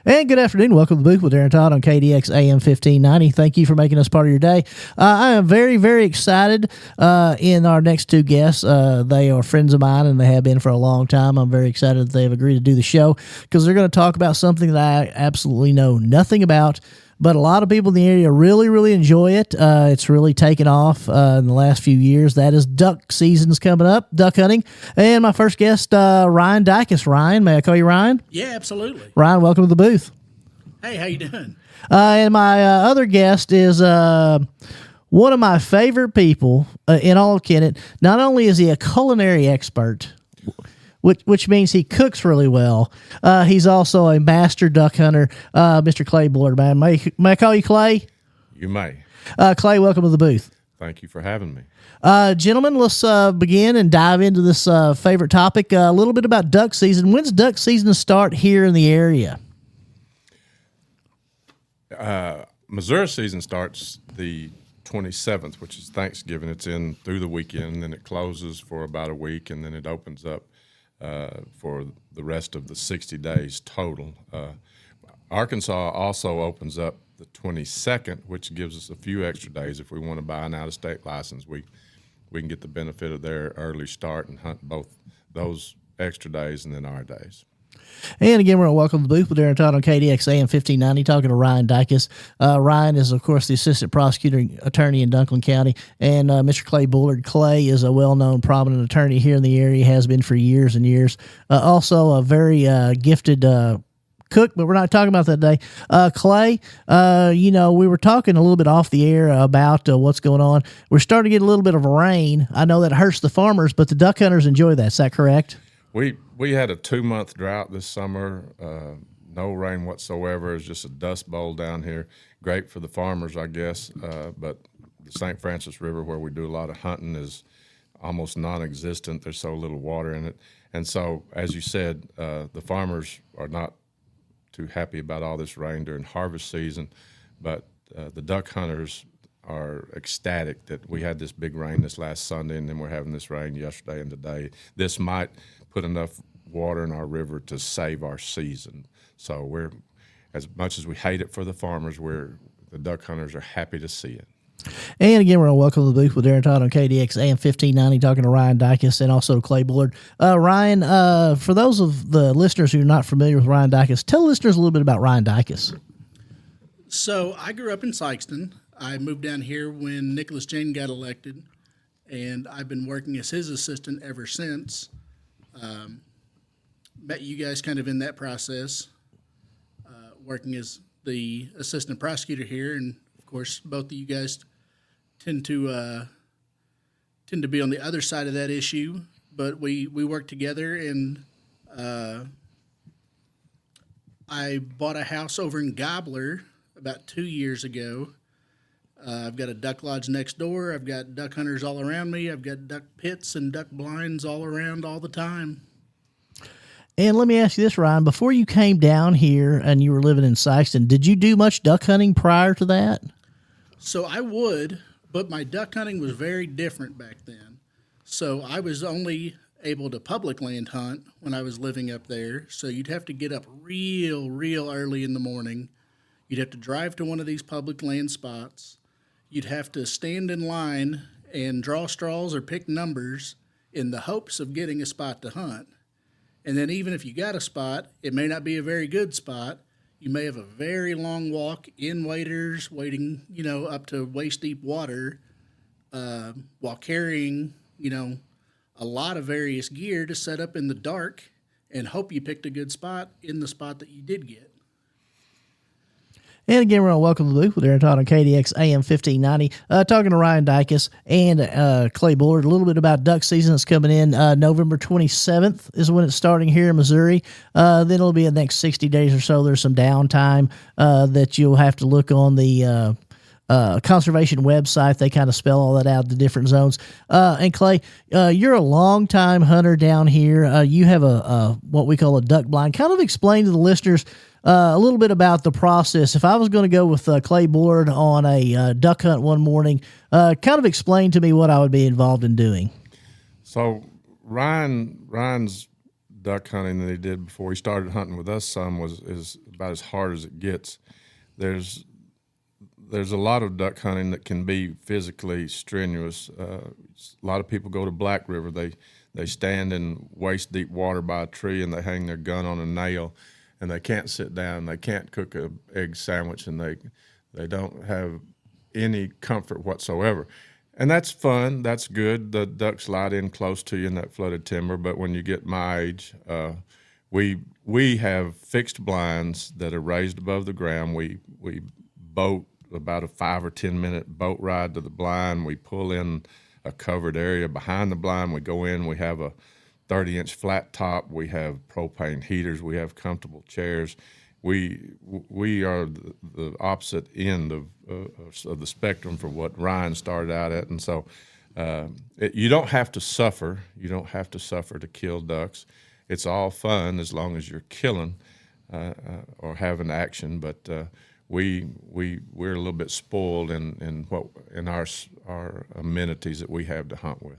And good afternoon. Welcome to the booth with Darren Todd on KDX AM 1590. Thank you for making us part of your day. I am very, very excited in our next two guests. They are friends of mine, and they have been for a long time. I'm very excited that they have agreed to do the show because they're going to talk about something that I absolutely know nothing about, but a lot of people in the area really, really enjoy it. It's really taken off in the last few years. That is duck season's coming up, duck hunting. And my first guest, Ryan Dicus. Ryan, may I call you Ryan? Yeah, absolutely. Ryan, welcome to the booth. Hey, how you doing? And my other guest is one of my favorite people in all of Kennett. Not only is he a culinary expert, which means he cooks really well, he's also a master duck hunter, Mr. Clay Bullard. Man, may I call you Clay? You may. Clay, welcome to the booth. Thank you for having me. Gentlemen, let's begin and dive into this favorite topic. A little bit about duck season. When's duck season start here in the area? Missouri season starts the 27th, which is Thanksgiving. It's in through the weekend, and then it closes for about a week, and then it opens up for the rest of the 60 days total. Arkansas also opens up the 22nd, which gives us a few extra days. If we want to buy an out-of-state license, we can get the benefit of their early start and hunt both those extra days and then our days. And again, we're going to welcome the booth with Darren Todd on KDX AM 1590, talking to Ryan Dicus. Ryan is, of course, the assistant prosecuting attorney in Dunklin County, and Mr. Clay Bullard. Clay is a well-known, prominent attorney here in the area, has been for years and years. Also a very gifted cook, but we're not talking about that today. Clay, we were talking a little bit off the air about what's going on. We're starting to get a little bit of rain. I know that hurts the farmers, but the duck hunters enjoy that. Is that correct? We had a 2-month drought this summer, no rain whatsoever. It's just a dust bowl down here. Great for the farmers, I guess, but the St. Francis River, where we do a lot of hunting, is almost non-existent. There's so little water in it. And so, as you said, the farmers are not too happy about all this rain during harvest season, but the duck hunters are ecstatic that we had this big rain this last Sunday, and then we're having this rain yesterday and today. This might put enough water in our river to save our season. So we're, as much as we hate it for the farmers, the duck hunters are happy to see it. And again, we're going to welcome to the booth with Darren Todd on KDX AM 1590, talking to Ryan Dicus and also Clay Bullard. Ryan, for those of the listeners who are not familiar with Ryan Dicus, tell listeners a little bit about Ryan Dicus. So I grew up in Sykeston. I moved down here when Nicholas Jane got elected, and I've been working as his assistant ever since. Met you guys kind of in that process, working as the assistant prosecutor here, and of course, both of you guys tend to be on the other side of that issue. But we work together, and I bought a house over in Gobbler about 2 years ago. I've got a duck lodge next door. I've got duck hunters all around me. I've got duck pits and duck blinds all around all the time. And let me ask you this, Ryan. Before you came down here and you were living in Sykeston, did you do much duck hunting prior to that? So I would, but my duck hunting was very different back then. So I was only able to public land hunt when I was living up there. So you'd have to get up real early in the morning. You'd have to drive to one of these public land spots. You'd have to stand in line and draw straws or pick numbers in the hopes of getting a spot to hunt. And then even if you got a spot, it may not be a very good spot. You may have a very long walk in waders, wading, up to waist-deep water, while carrying, a lot of various gear to set up in the dark and hope you picked a good spot in the spot that you did get. And again, we're going to welcome the booth with Darren Todd on KDX AM 1590, talking to Ryan Dicus and Clay Bullard a little bit about duck season that's coming in. November 27th is when it's starting here in Missouri. Then it'll be the next 60 days or so. There's some downtime that you'll have to look on the conservation website. They kind of spell all that out, the different zones. And Clay, you're a longtime hunter down here. You have a what we call a duck blind. Kind of explain to the listeners a little bit about the process. If I was going to go with Clay Bullard on a duck hunt one morning, kind of explain to me what I would be involved in doing. So Ryan's duck hunting that he did before he started hunting with us some is about as hard as it gets. There's a lot of duck hunting that can be physically strenuous. A lot of people go to Black River. They stand in waist deep water by a tree and they hang their gun on a nail, and they can't sit down. They can't cook an egg sandwich, and they don't have any comfort whatsoever. And that's fun. That's good. The ducks slide in close to you in that flooded timber. But when you get my age, we have fixed blinds that are raised above the ground. We boat about a 5 or 10 minute boat ride to the blind. We pull in a covered area behind the blind. We go in. We have a 30-inch flat top. We have propane heaters. We have comfortable chairs. We are the opposite end of the spectrum from what Ryan started out at, and so you don't have to suffer. You don't have to suffer to kill ducks. It's all fun as long as you're killing or having action. But we're a little bit spoiled in our amenities that we have to hunt with.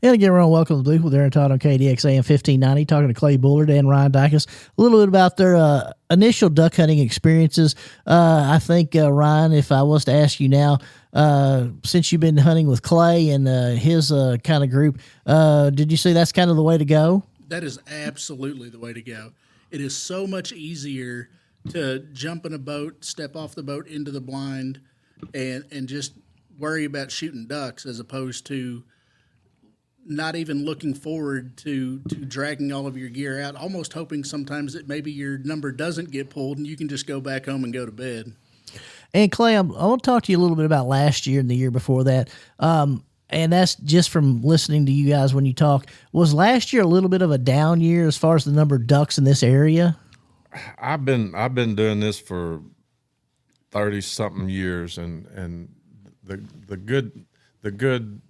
And again, we're on Welcome to the Booth with Aaron Todd on KDX AM 1590, talking to Clay Bullard and Ryan Dicus a little bit about their initial duck hunting experiences. I think, Ryan, if I was to ask you now, since you've been hunting with Clay and his kind of group, did you say that's kind of the way to go? That is absolutely the way to go. It is so much easier to jump in a boat, step off the boat into the blind, and just worry about shooting ducks as opposed to not even looking forward to dragging all of your gear out, almost hoping sometimes that maybe your number doesn't get pulled and you can just go back home and go to bed. And Clay, I want to talk to you a little bit about last year and the year before that. And that's just from listening to you guys when you talk. Was last year a little bit of a down year as far as the number of ducks in this area? I've been doing this for 30-something years, and the good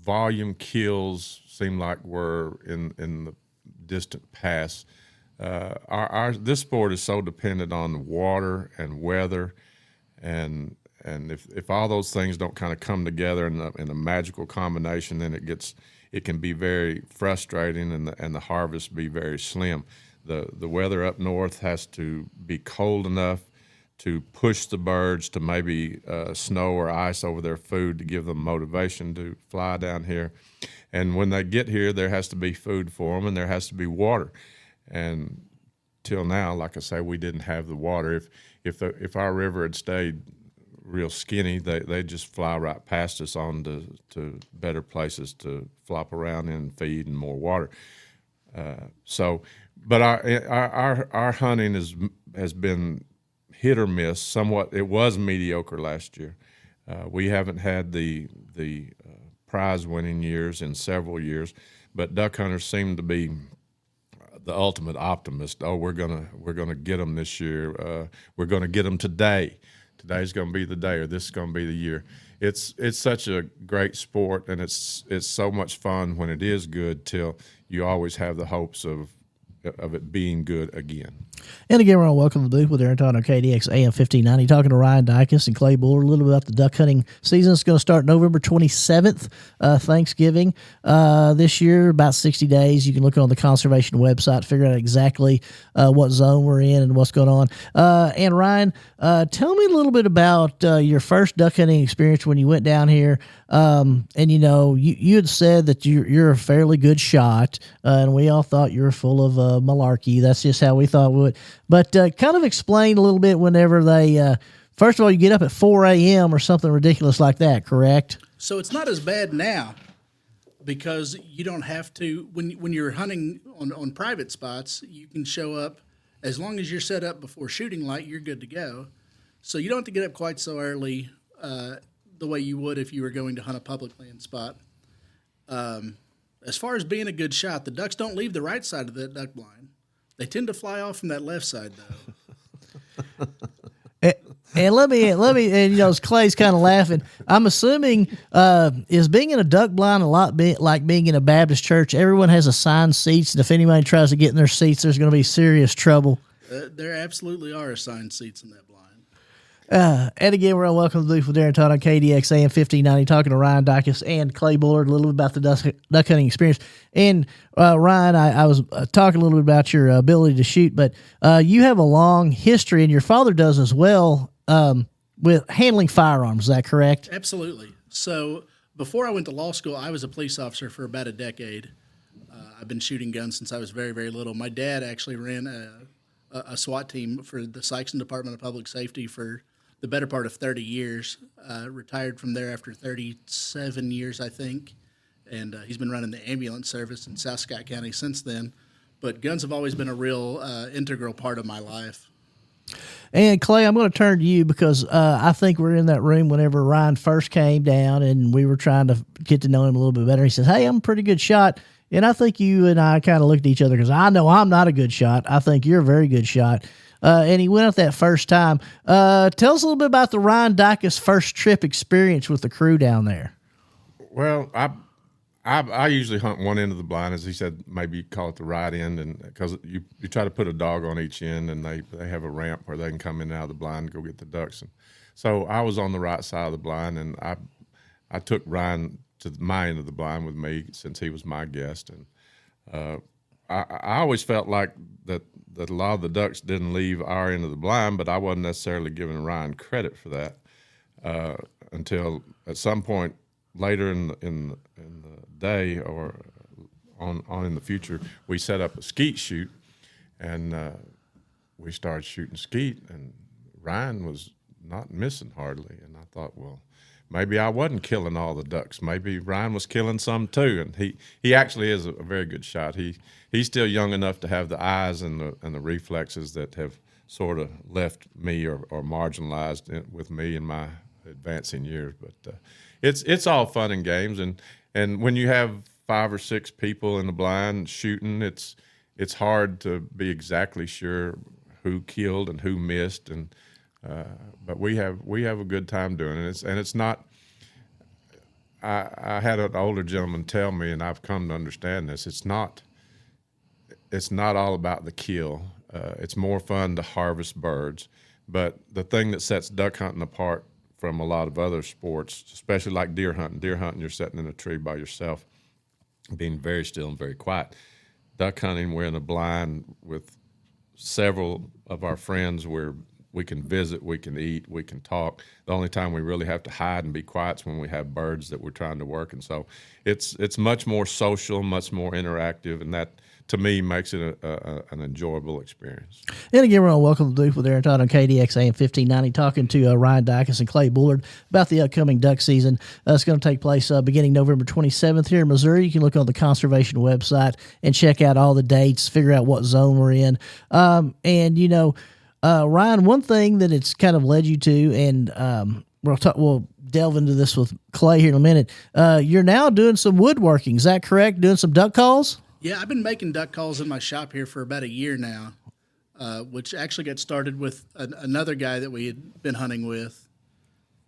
volume kills seem like were in the distant past. This sport is so dependent on water and weather, and if all those things don't kind of come together in a magical combination, then it can be very frustrating, and the harvest be very slim. The weather up north has to be cold enough to push the birds to maybe snow or ice over their food to give them motivation to fly down here. And when they get here, there has to be food for them, and there has to be water. And till now, like I say, we didn't have the water. If our river had stayed real skinny, they just fly right past us on to better places to flop around in and feed and more water. But our hunting has been hit or miss somewhat. It was mediocre last year. We haven't had the prize-winning years in several years, but duck hunters seem to be the ultimate optimist. Oh, we're gonna get them this year. We're gonna get them today. Today's gonna be the day, or this is gonna be the year. It's such a great sport, and it's so much fun when it is good. Till you always have the hopes of it being good again. And again, we're on Welcome to the Booth with Aaron Todd on KDX AM 1590, talking to Ryan Dicus and Clay Bullard a little bit about the duck hunting season. It's going to start November 27th, Thanksgiving. This year, about 60 days. You can look on the conservation website to figure out exactly what zone we're in and what's going on. And Ryan, tell me a little bit about your first duck hunting experience when you went down here. And you had said that you're a fairly good shot, and we all thought you were full of malarkey. That's just how we thought we would. But kind of explain a little bit whenever they, first of all, you get up at 4 a.m. or something ridiculous like that, correct? So it's not as bad now because you don't have to, when you're hunting on private spots, you can show up, as long as you're set up before shooting light, you're good to go. So you don't have to get up quite so early the way you would if you were going to hunt a public land spot. As far as being a good shot, the ducks don't leave the right side of the duck blind. They tend to fly off from that left side, though. And let me, and Clay's kind of laughing. I'm assuming is being in a duck blind a lot like being in a Baptist church. Everyone has assigned seats, and if anybody tries to get in their seats, there's going to be serious trouble. There absolutely are assigned seats in that blind. And again, we're on Welcome to the Booth with Darren Todd on KDX AM 1590, talking to Ryan Dicus and Clay Bullard a little bit about the duck hunting experience. And Ryan, I was talking a little bit about your ability to shoot, but you have a long history, and your father does as well, with handling firearms. Is that correct? Absolutely. So before I went to law school, I was a police officer for about a decade. I've been shooting guns since I was very, very little. My dad actually ran a SWAT team for the Sykeston Department of Public Safety for the better part of 30 years, retired from there after 37 years, I think, and he's been running the ambulance service in South Scott County since then. But guns have always been a real integral part of my life. And Clay, I'm going to turn to you because I think we're in that room whenever Ryan first came down, and we were trying to get to know him a little bit better. He says, "Hey, I'm a pretty good shot." And I think you and I kind of looked at each other because I know I'm not a good shot. I think you're a very good shot. And he went up that first time. Tell us a little bit about the Ryan Dicus first trip experience with the crew down there. Well, I usually hunt one end of the blind, as he said. Maybe you call it the right end, and because you try to put a dog on each end, and they have a ramp where they can come in and out of the blind and go get the ducks. And so I was on the right side of the blind, and I took Ryan to my end of the blind with me since he was my guest, and I always felt like that a lot of the ducks didn't leave our end of the blind, but I wasn't necessarily giving Ryan credit for that until at some point later in the day or on in the future, we set up a skeet shoot, and we started shooting skeet, and Ryan was not missing hardly, and I thought, well, maybe I wasn't killing all the ducks. Maybe Ryan was killing some too, and he actually is a very good shot. He's still young enough to have the eyes and the reflexes that have sort of left me or marginalized with me in my advancing years. But it's all fun and games, and when you have 5 or 6 people in the blind shooting, it's hard to be exactly sure who killed and who missed, and but we have a good time doing it. It's not. I had an older gentleman tell me, and I've come to understand this. It's not all about the kill. It's more fun to harvest birds. But the thing that sets duck hunting apart from a lot of other sports, especially like deer hunting, you're sitting in a tree by yourself, being very still and very quiet. Duck hunting, we're in a blind with several of our friends where we can visit, we can eat, we can talk. The only time we really have to hide and be quiet is when we have birds that we're trying to work. And so it's much more social, much more interactive, and that, to me, makes it an enjoyable experience. And again, we're on Welcome to the Booth with Darren Todd on KDX AM 1590, talking to Ryan Dicus and Clay Bullard about the upcoming duck season. It's going to take place beginning November 27th here in Missouri. You can look on the conservation website and check out all the dates, figure out what zone we're in. Ryan, one thing that it's kind of led you to, and we'll delve into this with Clay here in a minute. You're now doing some woodworking. Is that correct? Doing some duck calls? Yeah, I've been making duck calls in my shop here for about a year now, which actually got started with another guy that we had been hunting with,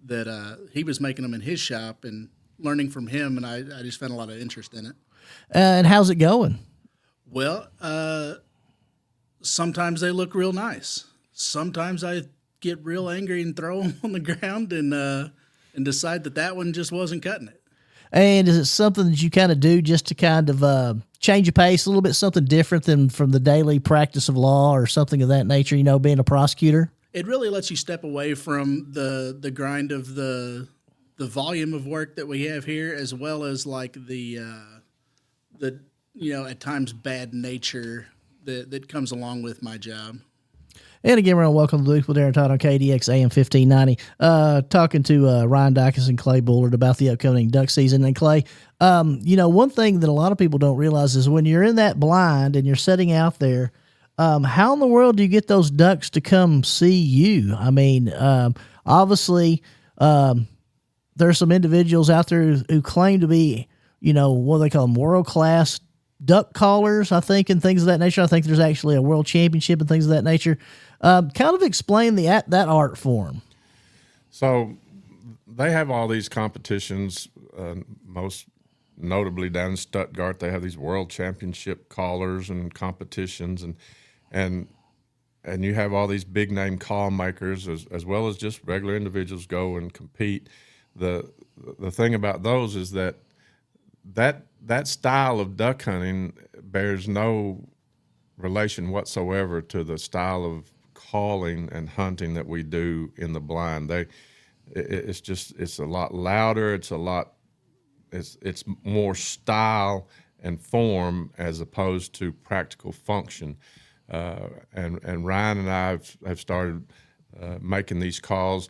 that he was making them in his shop, and learning from him, and I just found a lot of interest in it. And how's it going? Well, sometimes they look real nice. Sometimes I get real angry and throw them on the ground and decide that one just wasn't cutting it. And is it something that you kind of do just to kind of change your pace a little bit, something different than from the daily practice of law or something of that nature, being a prosecutor? It really lets you step away from the grind of the volume of work that we have here, as well as like the at times bad nature that comes along with my job. And again, we're on Welcome to the Booth with Darren Todd on KDX AM 1590, talking to Ryan Dicus and Clay Bullard about the upcoming duck season. And Clay, one thing that a lot of people don't realize is when you're in that blind and you're setting out there, how in the world do you get those ducks to come see you? I mean, obviously, there's some individuals out there who claim to be, what do they call them, world-class duck callers, I think, and things of that nature. I think there's actually a world championship and things of that nature. Kind of explain that art form. So they have all these competitions, most notably down in Stuttgart. They have these world championship callers and competitions, and and you have all these big name call makers as well as just regular individuals go and compete. The thing about those is that style of duck hunting bears no relation whatsoever to the style of calling and hunting that we do in the blind. It's a lot louder. It's more style and form as opposed to practical function. And Ryan and I have started making these calls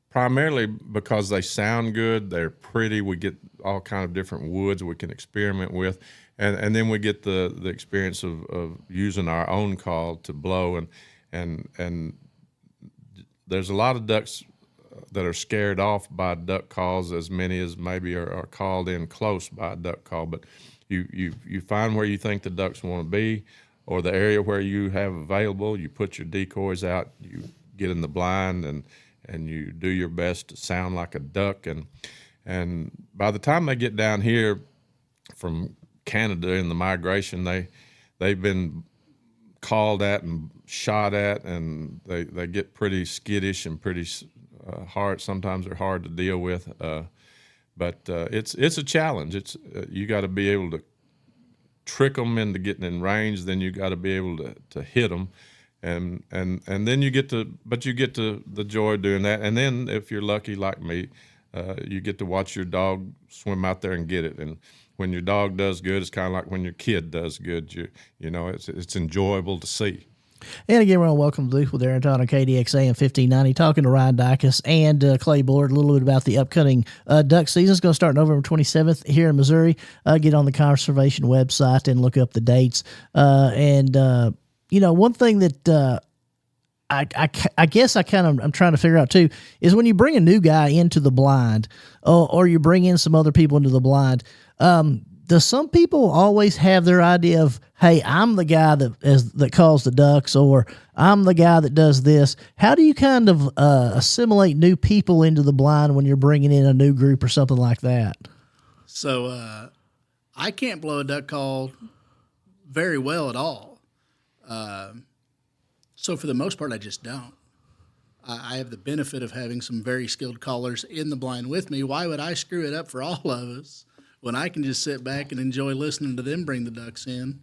primarily because they sound good, they're pretty. We get all kind of different woods we can experiment with, and then we get the experience of using our own call to blow. And there's a lot of ducks that are scared off by duck calls, as many as maybe are called in close by a duck call. But you find where you think the ducks want to be, or the area where you have available. You put your decoys out, you get in the blind, and you do your best to sound like a duck. And by the time they get down here from Canada in the migration, they've been called at and shot at, and they get pretty skittish and pretty hard. Sometimes they're hard to deal with, but it's a challenge. It's you got to be able to trick them into getting in range. Then you got to be able to hit them, and then you get to the joy of doing that. And then if you're lucky like me, you get to watch your dog swim out there and get it. And when your dog does good, it's kind of like when your kid does good. You know, it's enjoyable to see. And again, we're on Welcome to Duke with Aaron Todd on KDX AM 1590, talking to Ryan Dicus and Clay Bullard a little bit about the upcoming duck season. It's going to start November 27th here in Missouri. Get on the conservation website and look up the dates. You know, one thing that I guess I'm trying to figure out too is when you bring a new guy into the blind, or you bring in some other people into the blind. Does some people always have their idea of, hey, I'm the guy that calls the ducks, or I'm the guy that does this? How do you kind of assimilate new people into the blind when you're bringing in a new group or something like that? So I can't blow a duck call very well at all. So for the most part, I just don't. I have the benefit of having some very skilled callers in the blind with me. Why would I screw it up for all of us when I can just sit back and enjoy listening to them bring the ducks in?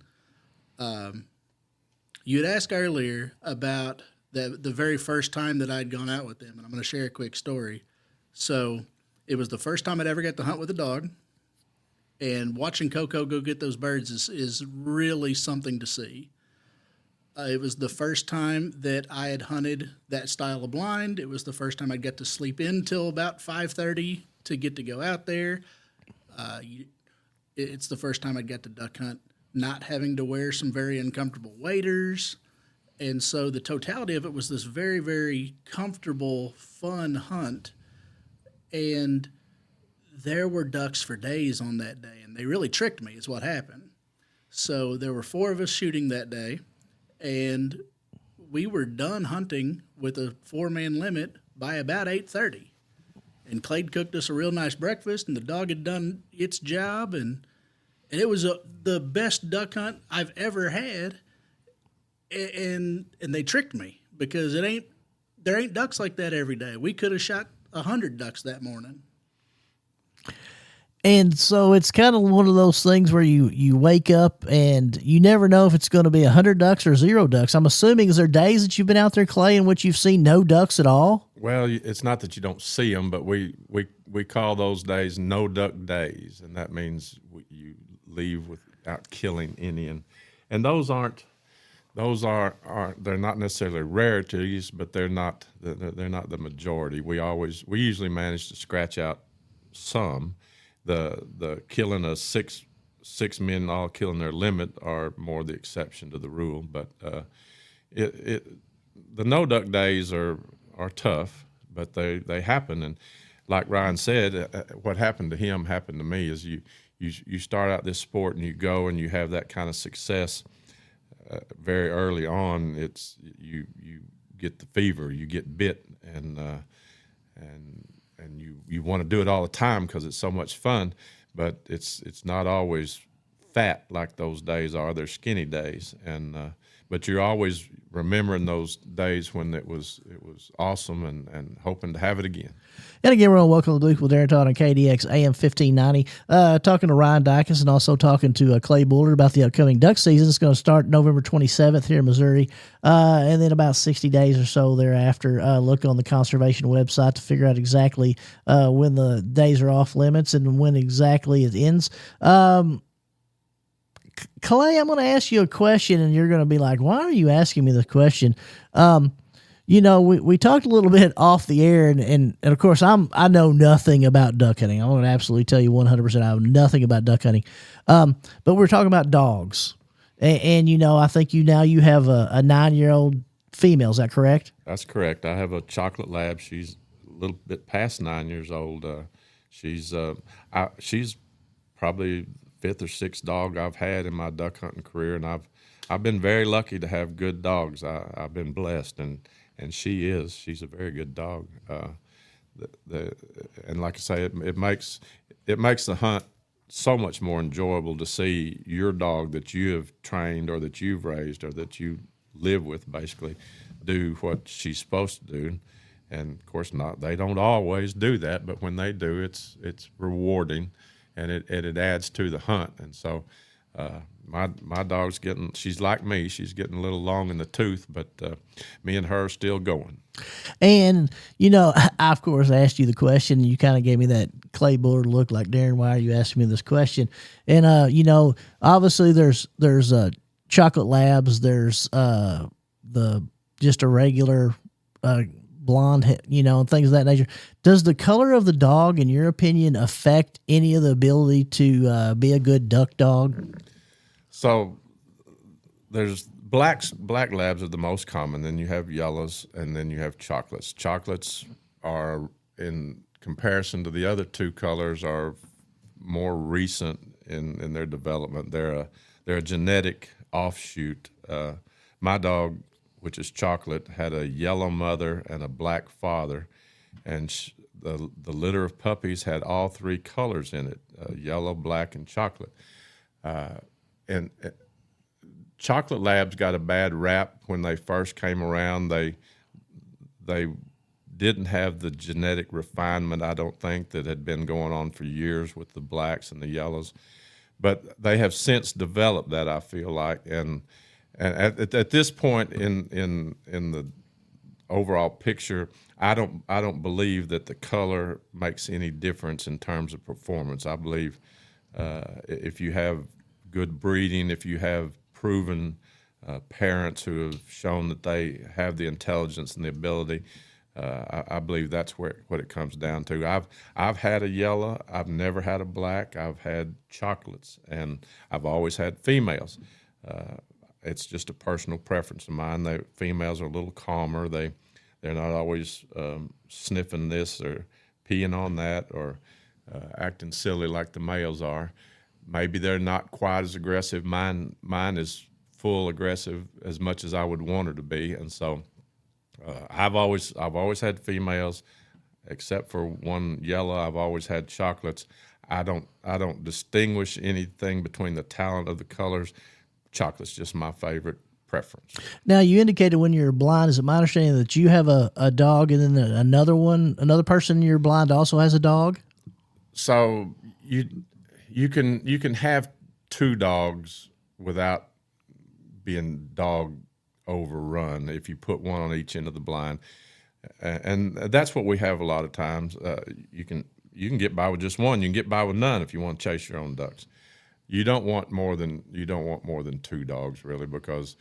You had asked earlier about the very first time that I'd gone out with them, and I'm going to share a quick story. So it was the first time I'd ever got to hunt with a dog, and watching Coco go get those birds is really something to see. It was the first time that I had hunted that style of blind. It was the first time I'd got to sleep in till about 5:30 to get to go out there. It's the first time I'd got to duck hunt, not having to wear some very uncomfortable waders. And so the totality of it was this very, very comfortable, fun hunt. And there were ducks for days on that day, and they really tricked me is what happened. So there were 4 of us shooting that day, and we were done hunting with a 4-man limit by about 8:30. And Clay cooked us a real nice breakfast, and the dog had done its job, and it was the best duck hunt I've ever had. And they tricked me because there ain't ducks like that every day. We could have shot 100 ducks that morning. And so it's kind of one of those things where you wake up and you never know if it's going to be 100 ducks or 0 ducks. I'm assuming, is there days that you've been out there, Clay, in which you've seen no ducks at all? Well, it's not that you don't see them, but we call those days no duck days, and that means you leave without killing any. And those are they're not necessarily rarities, but they're not the majority. We usually manage to scratch out some. The killing of six men all killing their limit are more the exception to the rule. But the no duck days are tough, but they happen. And like Ryan said, what happened to him happened to me. Is you start out this sport and you go and you have that kind of success very early on. It's you get the fever, you get bit, and you want to do it all the time because it's so much fun, but it's not always fat like those days are. They're skinny days, but you're always remembering those days when it was awesome and hoping to have it again. And again, we're on Welcome to the Booth with Darren Todd on KDX AM 1590. Talking to Ryan Dicus and also talking to Clay Bullard about the upcoming duck season. It's going to start November 27th here in Missouri, and then about 60 days or so thereafter. Look on the conservation website to figure out exactly when the days are off limits and when exactly it ends. Clay, I'm going to ask you a question, and you're going to be like, why are you asking me this question? We talked a little bit off the air, and of course, I know nothing about duck hunting. I'm going to absolutely tell you 100% I know nothing about duck hunting. But we're talking about dogs. And I think you have a 9-year-old female. Is that correct? That's correct. I have a chocolate lab. She's a little bit past 9 years old. She's probably fifth or sixth dog I've had in my duck hunting career, and I've been very lucky to have good dogs. I've been blessed, and she's a very good dog. And like I say, it makes the hunt so much more enjoyable to see your dog that you have trained or that you've raised or that you live with basically do what she's supposed to do. And of course, they don't always do that, but when they do, it's rewarding. And it adds to the hunt. And so my dog's she's like me, she's getting a little long in the tooth, but me and her are still going. And, I, of course, asked you the question, and you kind of gave me that Clay Bullard look like, Darren, why are you asking me this question? And, obviously there's chocolate labs, there's just a regular blonde, and things of that nature. Does the color of the dog, in your opinion, affect any of the ability to be a good duck dog? So there's black labs are the most common. Then you have yellows, and then you have chocolates. Chocolates are, in comparison to the other two colors, are more recent in their development. They're a genetic offshoot. My dog, which is chocolate, had a yellow mother and a black father, and the litter of puppies had all three colors in it: yellow, black, and chocolate. And chocolate labs got a bad rap when they first came around. They didn't have the genetic refinement, I don't think, that had been going on for years with the blacks and the yellows, but they have since developed that, I feel like, and at this point in the overall picture, I don't believe that the color makes any difference in terms of performance. I believe if you have good breeding, if you have proven parents who have shown that they have the intelligence and the ability, I believe that's what it comes down to. I've had a yellow, I've never had a black, I've had chocolates, and I've always had females. It's just a personal preference of mine. The females are a little calmer. They're not always sniffing this or peeing on that or acting silly like the males are. Maybe they're not quite as aggressive. Mine is full aggressive as much as I would want her to be, and so I've always had females, except for one yellow. I've always had chocolates. I don't distinguish anything between the talent of the colors. Chocolate's just my favorite preference. Now, you indicated when you're blind, is it my understanding that you have a dog, and then another person in your blind also has a dog? So you can have two dogs without being dog overrun if you put one on each end of the blind, and that's what we have a lot of times. You can get by with just one. You can get by with none if you want to chase your own ducks. You don't want more than two dogs, really, because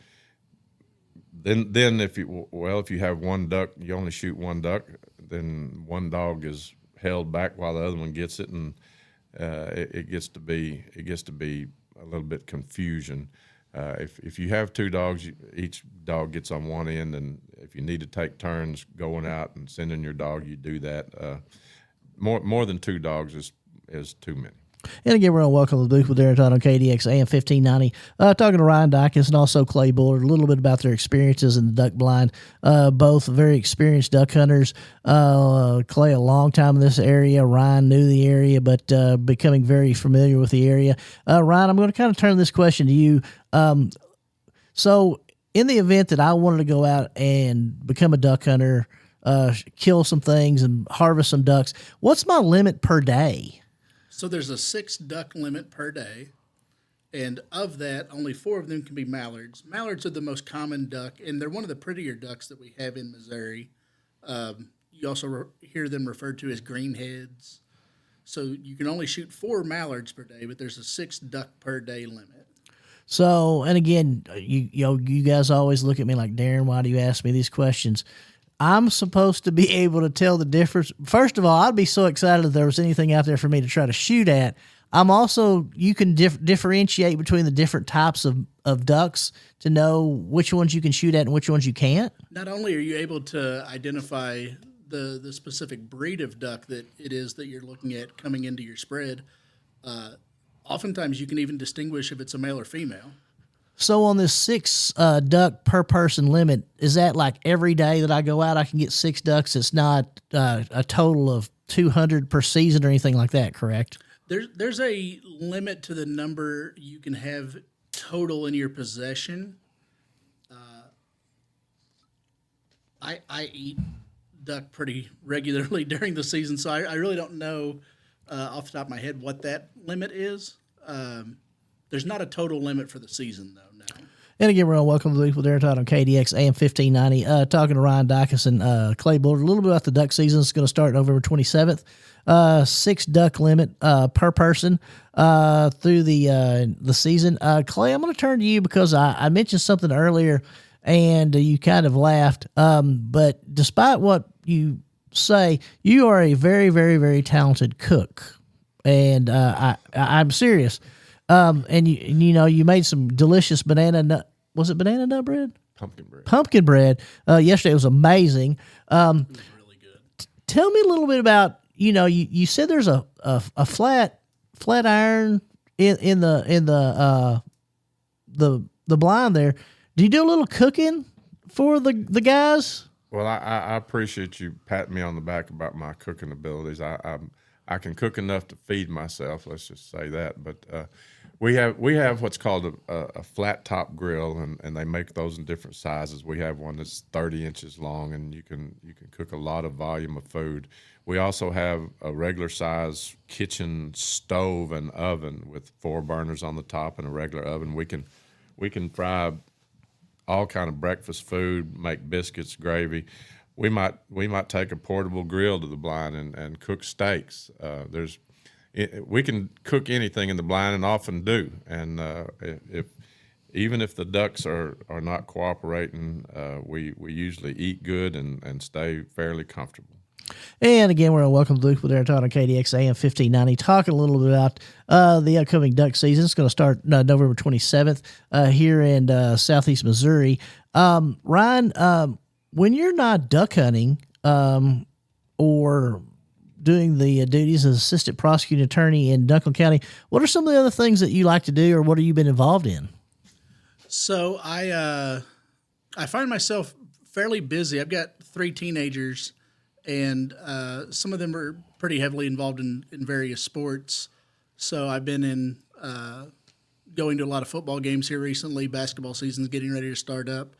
then if you have one duck, you only shoot one duck, then one dog is held back while the other one gets it, and it gets to be a little bit confusion. If you have two dogs, each dog gets on one end, and if you need to take turns going out and sending your dog, you do that. More than two dogs is too many. And again, we're on Welcome to the Booth with Darren Todd on KDX AM 1590, talking to Ryan Dicus and also Clay Bullard, a little bit about their experiences in the duck blind. Both very experienced duck hunters. Clay, a long time in this area. Ryan knew the area, but becoming very familiar with the area. Ryan, I'm going to kind of turn this question to you. So in the event that I wanted to go out and become a duck hunter, kill some things and harvest some ducks, what's my limit per day? So there's a 6 duck limit per day. And of that, only 4 of them can be mallards. Mallards are the most common duck, and they're one of the prettier ducks that we have in Missouri. You also hear them referred to as greenheads. So you can only shoot 4 mallards per day, but there's a 6 duck per day limit. So, and again, you guys always look at me like, Darren, why do you ask me these questions? I'm supposed to be able to tell the difference. First of all, I'd be so excited if there was anything out there for me to try to shoot at. I'm also, you can differentiate between the different types of ducks to know which ones you can shoot at and which ones you can't. Not only are you able to identify the specific breed of duck that it is that you're looking at coming into your spread, oftentimes you can even distinguish if it's a male or female. So on this 6 duck per person limit, is that like every day that I go out I can get 6 ducks? It's not a total of 200 per season or anything like that, correct? There's a limit to the number you can have total in your possession. I eat duck pretty regularly during the season, so I really don't know off the top of my head what that limit is. There's not a total limit for the season, though, no. And again, we're on Welcome to the Week with Darren Todd on KDX AM 1590. Talking to Ryan Dicus and Clay Bullard a little bit about the duck season. It's going to start November 27th. 6 duck limit per person through the season. Clay, I'm going to turn to you because I mentioned something earlier and you kind of laughed. But despite what you say, you are a very, very, very talented cook. And I'm serious. And you made some delicious banana nut. Was it banana nut bread? Pumpkin bread. Yesterday it was amazing. It was really good. Tell me a little bit about, you said there's a flat iron in the blind there. Do you do a little cooking for the guys? Well, I appreciate you patting me on the back about my cooking abilities. I can cook enough to feed myself. Let's just say that. But we have what's called a flat top grill, and they make those in different sizes. We have one that's 30 inches long, and you can cook a lot of volume of food. We also have a regular size kitchen stove and oven with 4 burners on the top and a regular oven. We can fry all kind of breakfast food, make biscuits, gravy. We might take a portable grill to the blind and cook steaks. We can cook anything in the blind and often do. And even if the ducks are not cooperating, we usually eat good and stay fairly comfortable. And again, we're on Welcome to Luke with Darren Todd on KDX AM 1590, talking a little bit about the upcoming duck season. It's going to start November 27th here in southeast Missouri. Ryan, when you're not duck hunting or doing the duties as assistant prosecuting attorney in Dunklin County, what are some of the other things that you like to do, or what have you been involved in? So I find myself fairly busy. I've got 3 teenagers, and some of them are pretty heavily involved in various sports. So I've been going to a lot of football games here recently. Basketball season's getting ready to start up.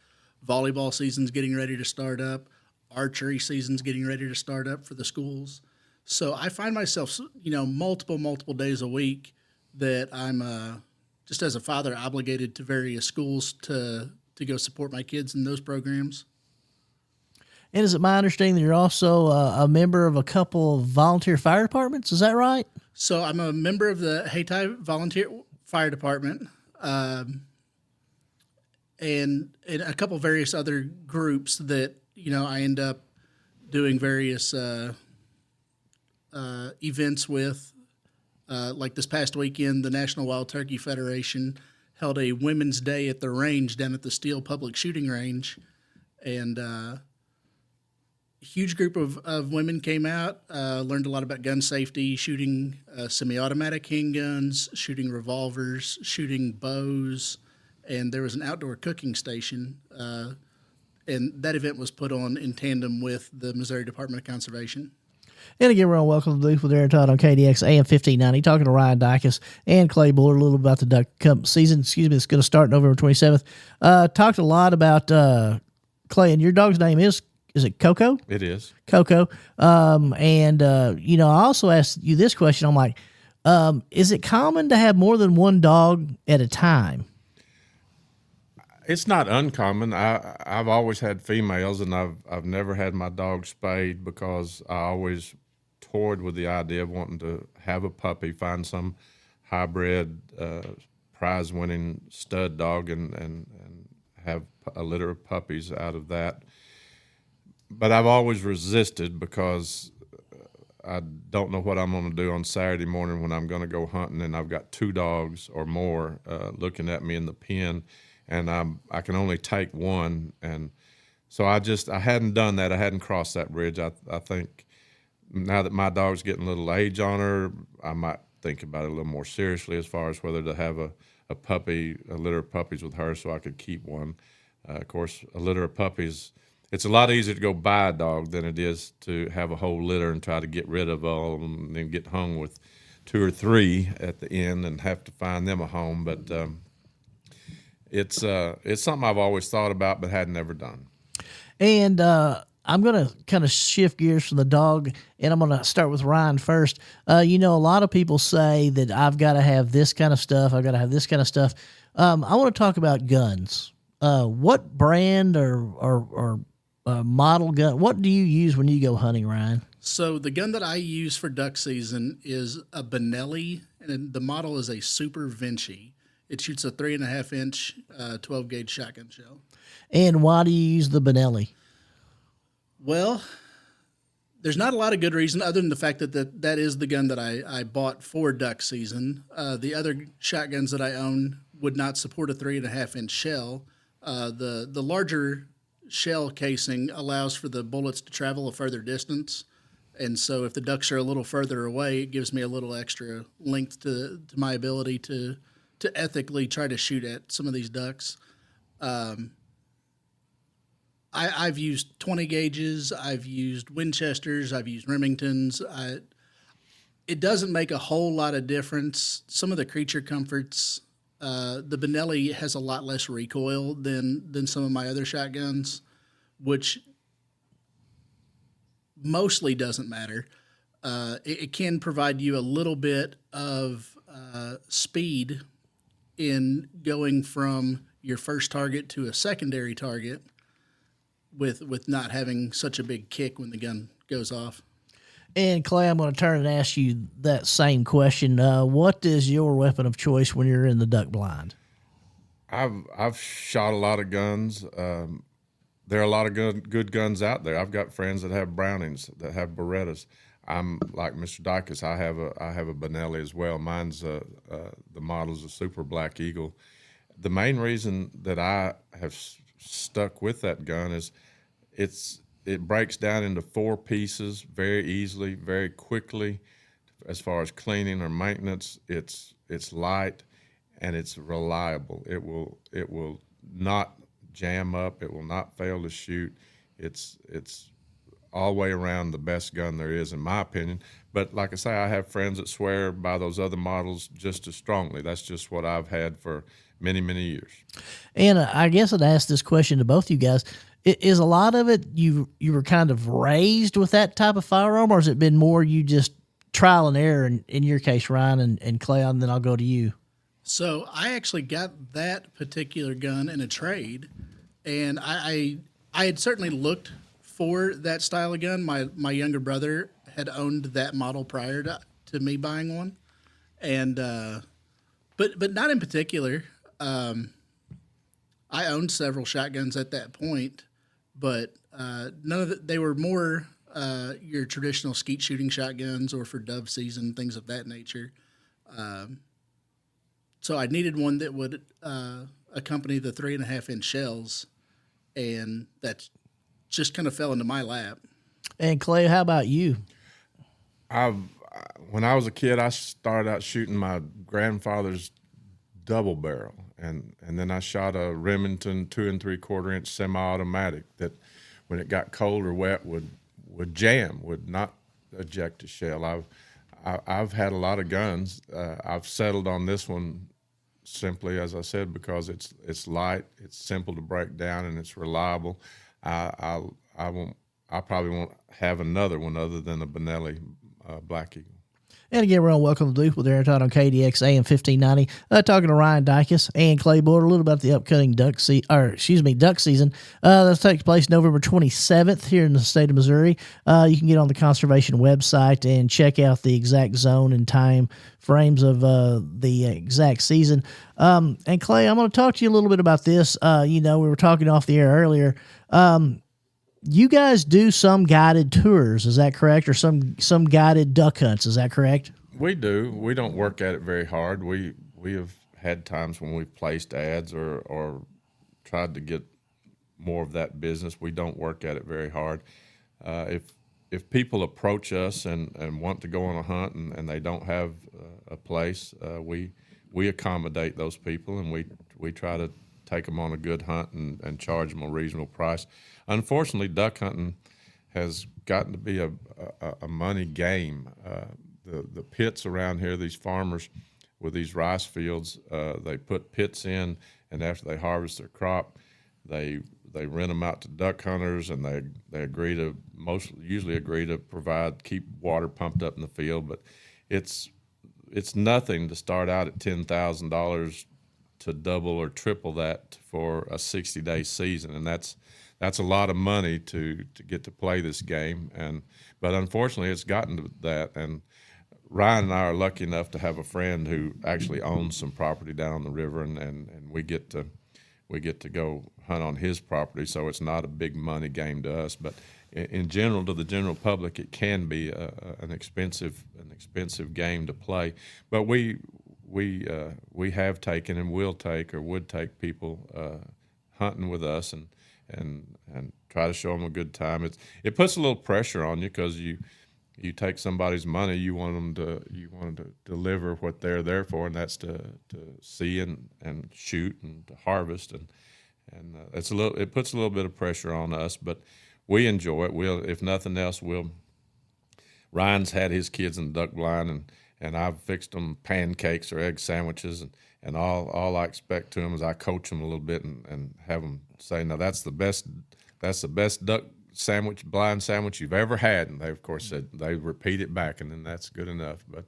Volleyball season's getting ready to start up. Archery season's getting ready to start up for the schools. So I find myself, multiple days a week that I'm just as a father obligated to various schools to go support my kids in those programs. And is it my understanding that you're also a member of a couple of volunteer fire departments? Is that right? So I'm a member of the Hayti Volunteer Fire Department, and a couple various other groups that I end up doing various events with. Like this past weekend, the National Wild Turkey Federation held a Women's Day at the range down at the Steele Public Shooting Range, and huge group of women came out, learned a lot about gun safety, shooting semi-automatic handguns, shooting revolvers, shooting bows, and there was an outdoor cooking station, and that event was put on in tandem with the Missouri Department of Conservation. And again, we're on Welcome to the Booth with Aaron Todd on KDX AM 1590, talking to Ryan Dicus and Clay Bullard a little about the duck season. Excuse me, it's going to start November 27th. Talked a lot about Clay, and your dog's name is it Coco? It is. Coco. I also asked you this question. I'm like, is it common to have more than one dog at a time? It's not uncommon. I've always had females, and I've never had my dog spayed because I always toyed with the idea of wanting to have a puppy, find some hybrid prize-winning stud dog, and have a litter of puppies out of that. But I've always resisted because I don't know what I'm going to do on Saturday morning when I'm going to go hunting, and I've got 2 dogs or more looking at me in the pen, and I can only take one. And so I hadn't done that. I hadn't crossed that bridge. I think now that my dog's getting a little age on her, I might think about it a little more seriously as far as whether to have a puppy, a litter of puppies with her so I could keep one. Of course, a litter of puppies, it's a lot easier to go buy a dog than it is to have a whole litter and try to get rid of all of them and then get hung with 2 or 3 at the end and have to find them a home. But it's something I've always thought about but had never done. And I'm going to kind of shift gears from the dog, and I'm going to start with Ryan first. A lot of people say that I've got to have this kind of stuff. I've got to have this kind of stuff. I want to talk about guns. What brand or model gun, what do you use when you go hunting, Ryan? So the gun that I use for duck season is a Benelli, and the model is a Super Vinci. It shoots a 3.5-inch 12-gauge shotgun shell. And why do you use the Benelli? Well, there's not a lot of good reason other than the fact that is the gun that I bought for duck season. The other shotguns that I own would not support a 3.5-inch shell. The larger shell casing allows for the bullets to travel a further distance, and so if the ducks are a little further away, it gives me a little extra length to my ability to ethically try to shoot at some of these ducks. I've used 20 gauges, I've used Winchesters, I've used Remingtons. It doesn't make a whole lot of difference. Some of the creature comforts, the Benelli has a lot less recoil than some of my other shotguns, which mostly doesn't matter. It can provide you a little bit of speed in going from your first target to a secondary target with not having such a big kick when the gun goes off. And Clay, I'm going to turn and ask you that same question. What is your weapon of choice when you're in the duck blind? I've shot a lot of guns. There are a lot of good guns out there. I've got friends that have Brownings, that have Berettas. I'm like Mr. Dicus. I have a Benelli as well. Mine's the model's a Super Black Eagle. The main reason that I have stuck with that gun is it breaks down into 4 pieces very easily, very quickly. As far as cleaning or maintenance, it's light and it's reliable. It will not jam up. It will not fail to shoot. It's all the way around the best gun there is, in my opinion. But like I say, I have friends that swear by those other models just as strongly. That's just what I've had for many, many years. And I guess I'd ask this question to both you guys. Is a lot of it you were kind of raised with that type of firearm, or has it been more you just trial and error in your case, Ryan and Clay, and then I'll go to you? So I actually got that particular gun in a trade, and I had certainly looked for that style of gun. My younger brother had owned that model prior to me buying one, and but not in particular. I owned several shotguns at that point, but none of it. They were more your traditional skeet shooting shotguns or for dove season, things of that nature. So I needed one that would accompany the 3.5-inch shells, and that just kind of fell into my lap. And Clay, how about you? When I was a kid, I started out shooting my grandfather's double barrel, and then I shot a Remington 2 3/4-inch semi-automatic that, when it got cold or wet, would jam, would not eject a shell. I've had a lot of guns. I've settled on this one simply, as I said, because it's light, it's simple to break down, and it's reliable. I probably won't have another one other than a Benelli Black Eagle. And again, we're on Welcome to Booth with Aaron Todd on KDX AM 1590, talking to Ryan Dicus and Clay Bullard a little about the upcoming duck season. That takes place November 27th here in the state of Missouri. You can get on the conservation website and check out the exact zone and time frames of the exact season. And Clay, I'm going to talk to you a little bit about this. We were talking off the air earlier. You guys do some guided tours, is that correct? Or some guided duck hunts, is that correct? We do. We don't work at it very hard. We have had times when we've placed ads or tried to get more of that business. We don't work at it very hard. If people approach us and want to go on a hunt and they don't have a place, we accommodate those people, and we try to take them on a good hunt and charge them a reasonable price. Unfortunately, duck hunting has gotten to be a money game. The pits around here, these farmers with these rice fields, they put pits in, and after they harvest their crop, they rent them out to duck hunters, and they usually agree to keep water pumped up in the field. But it's nothing to start out at $10,000 to double or triple that for a 60-day season, and that's a lot of money to get to play this game. But unfortunately, it's gotten to that. And Ryan and I are lucky enough to have a friend who actually owns some property down the river, and we get to go hunt on his property. So it's not a big money game to us, but in general, to the general public, it can be an expensive game to play. But we have taken and will take or would take people hunting with us and try to show them a good time. It puts a little pressure on you because you take somebody's money, you want them to deliver what they're there for, and that's to see and shoot and to harvest, and it puts a little bit of pressure on us, but we enjoy it. If nothing else, Ryan's had his kids in the duck blind, and I've fixed them pancakes or egg sandwiches, and all I expect to them is I coach them a little bit and have them say, "Now that's the best duck sandwich, blind sandwich you've ever had." And they, of course, said they repeat it back, and then that's good enough. But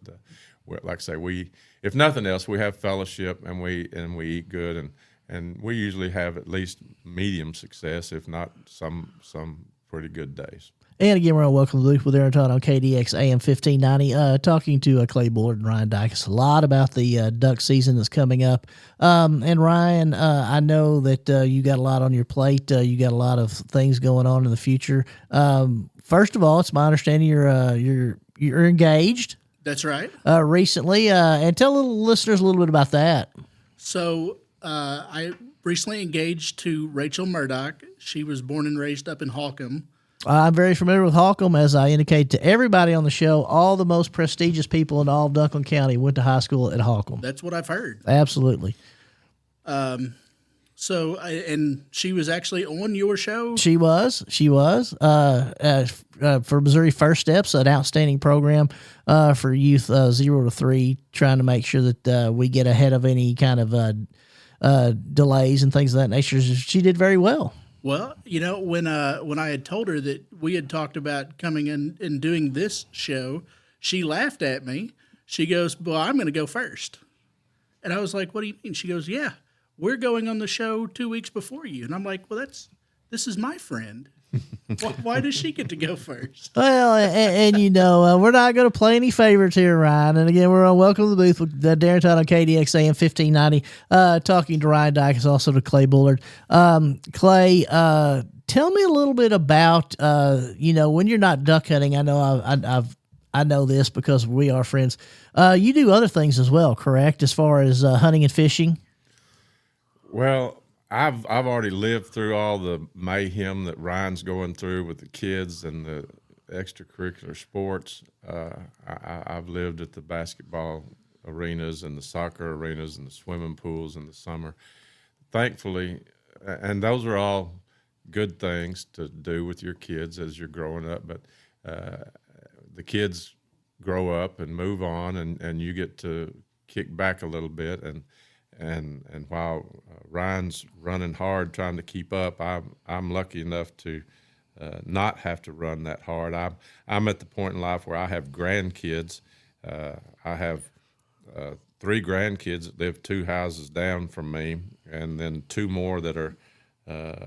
like I say, if nothing else, we have fellowship, and we eat good, and we usually have at least medium success, if not some pretty good days. And again, we're on Welcome to Booth with Aaron Todd on KDX AM 1590, talking to Clay Bullard and Ryan Dicus a lot about the duck season that's coming up. And Ryan, I know that you got a lot on your plate. You got a lot of things going on in the future. First of all, it's my understanding you're engaged. That's right. Recently, and tell listeners a little bit about that. So I recently engaged to Rachel Murdoch. She was born and raised up in Holcomb. I'm very familiar with Holcomb, as I indicate to everybody on the show. All the most prestigious people in all of Dunklin County went to high school at Holcomb. That's what I've heard. Absolutely. So she was actually on your show? She was. For Missouri First Steps, an outstanding program for youth 0 to 3, trying to make sure that we get ahead of any kind of delays and things of that nature. She did very well. Well, when I had told her that we had talked about coming in and doing this show, she laughed at me. She goes, "Well, I'm going to go first." And I was like, "What do you mean?" She goes, "Yeah, we're going on the show 2 weeks before you." And I'm like, "Well, this is my friend. Why does she get to go first?" Well, and we're not going to play any favorites here, Ryan. And again, we're on Welcome to the Booth with Darren Todd on KDX AM 1590, talking to Ryan Dicus, also to Clay Bullard. Clay, tell me a little bit about, when you're not duck hunting. I know I know this because we are friends. You do other things as well, correct? As far as hunting and fishing. Well, I've already lived through all the mayhem that Ryan's going through with the kids and the extracurricular sports. I've lived at the basketball arenas and the soccer arenas and the swimming pools in the summer. Thankfully, and those are all good things to do with your kids as you're growing up, but the kids grow up and move on, and you get to kick back a little bit. And while Ryan's running hard trying to keep up, I'm lucky enough to not have to run that hard. I'm at the point in life where I have grandkids. I have 3 grandkids that live 2 houses down from me, and then 2 more that are